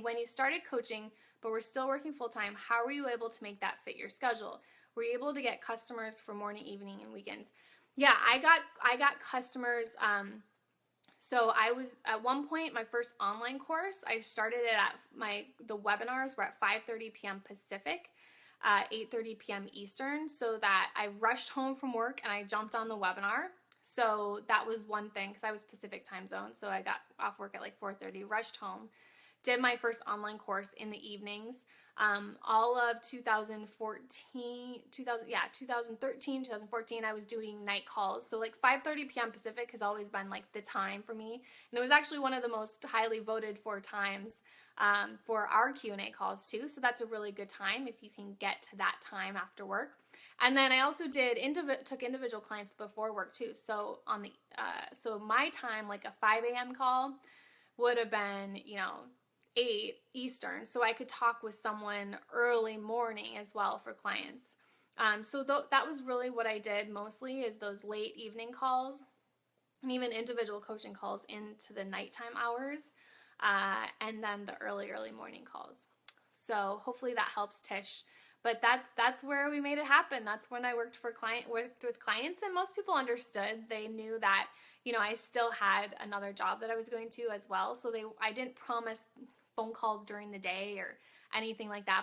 when you started coaching, but were still working full time, how were you able to make that fit your schedule? Were you able to get customers for morning, evening, and weekends? Yeah, I got customers. So I was at one point, my first online course, I started it at the webinars were at 5:30 p.m. Pacific, 8:30 p.m. Eastern, so that I rushed home from work and I jumped on the webinar. So that was one thing because I was Pacific time zone, so I got off work at like 4:30, rushed home, did my first online course in the evenings. All of 2013, 2014, I was doing night calls. So like 5:30 p.m. Pacific has always been like the time for me. And it was actually one of the most highly voted for times for our Q&A calls too. So that's a really good time if you can get to that time after work. And then I also took individual clients before work too. So so my time, like a 5 a.m. call would have been, 8 Eastern, so I could talk with someone early morning as well for clients. So that was really what I did mostly, is those late evening calls and even individual coaching calls into the nighttime hours, and then the early morning calls. So hopefully that helps, Tish. But that's where we made it happen. That's when I worked with clients, and most people understood. They knew that I still had another job that I was going to as well. So I didn't promise phone calls during the day or anything like that.